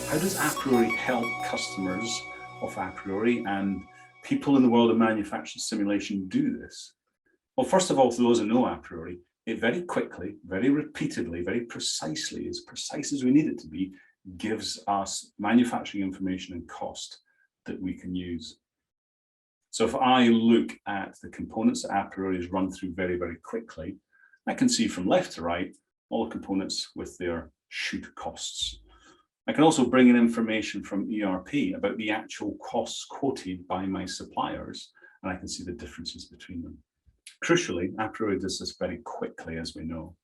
How does aPriori help customers of aPriori and people in the world of manufacturing simulation do this? Well, first of all, for those who know aPriori, it very quickly, very repeatedly, very precisely, as precise as we need it to be, gives us manufacturing information and cost that we can use. So if I look at the components that aPriori is run through very, very quickly, I can see from left to right all the components with their should costs. I can also bring in information from ERP about the actual costs quoted by my suppliers, and I can see the differences between them. Crucially, aPriori does this very quickly, as we know.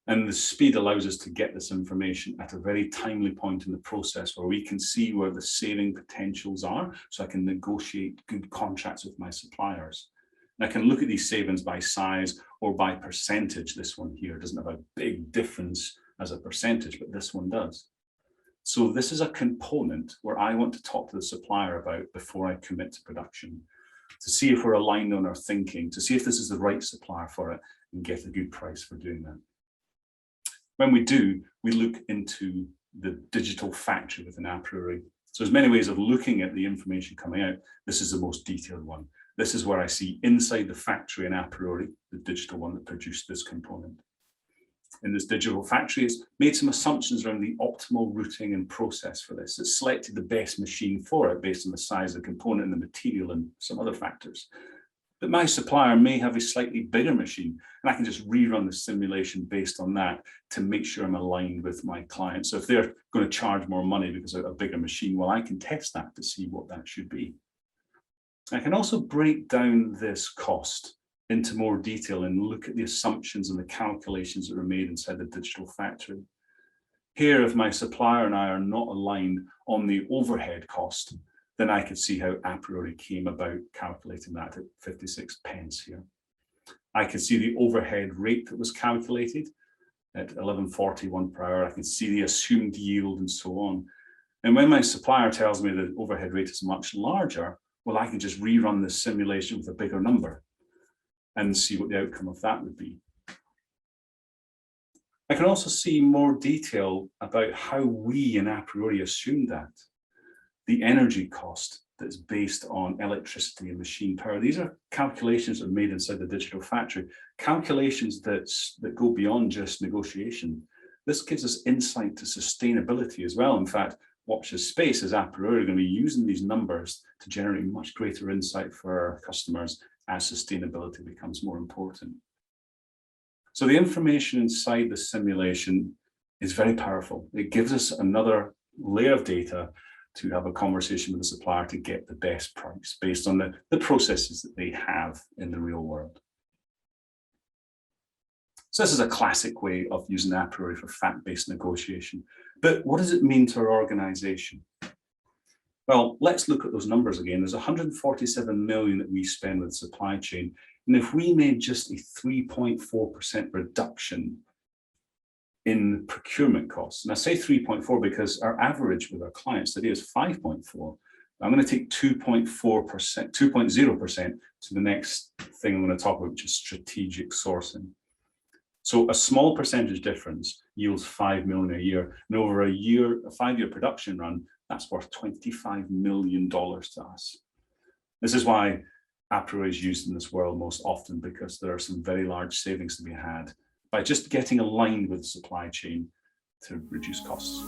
And the speed allows us to get this information at a very timely point in the process where we can see where the saving potentials are, so I can negotiate good contracts with my suppliers. And I can look at these savings by size or by percentage. This one here doesn't have a big difference as a percentage, but this one does. So this is a component where I want to talk to the supplier about before I commit to production, to see if we're aligned on our thinking, to see if this is the right supplier for it and get a good price for doing that. When we do, we look into the digital factory within aPriori. So there's many ways of looking at the information coming out. This is the most detailed one. This is where I see inside the factory in aPriori, the digital one that produced this component. In this digital factory, it's made some assumptions around the optimal routing and process for this. It's selected the best machine for it based on the size of the component and the material and some other factors. But my supplier may have a slightly bigger machine, and I can just rerun the simulation based on that to make sure I'm aligned with my client. So if they're going to charge more money because of a bigger machine, well, I can test that to see what that should be. I can also break down this cost into more detail and look at the assumptions and the calculations that are made inside the digital factory. Here, if my supplier and I are not aligned on the overhead cost, then I could see how aPriori came about calculating that at 56 pence here. I could see the overhead rate that was calculated at 11.41 per hour. I can see the assumed yield and so on. And when my supplier tells me the overhead rate is much larger, well, I can just rerun this simulation with a bigger number and see what the outcome of that would be. I can also see more detail about how we in aPriori assume that. The energy cost that's based on electricity and machine power. These are calculations that are made inside the digital factory, calculations that go beyond just negotiation. This gives us insight to sustainability as well. In fact, watch this space, as aPriori are going to be using these numbers to generate much greater insight for our customers as sustainability becomes more important. So the information inside the simulation is very powerful. It gives us another layer of data to have a conversation with the supplier to get the best price based on the processes that they have in the real world. So this is a classic way of using aPriori for fact-based negotiation. But what does it mean to our organization? Well, let's look at those numbers again. There's 147 million that we spend with supply chain. And if we made just a 3.4% reduction in procurement costs, and I say 3.4 because our average with our clients today is 5.4. I'm going to take 2.0% to the next thing I'm going to talk about, which is strategic sourcing. So a small percentage difference yields 5 million a year, and over a 5-year production run, that's worth $25 million to us. This is why aPriori is used in this world most often, because there are some very large savings to be had by just getting aligned with the supply chain to reduce costs.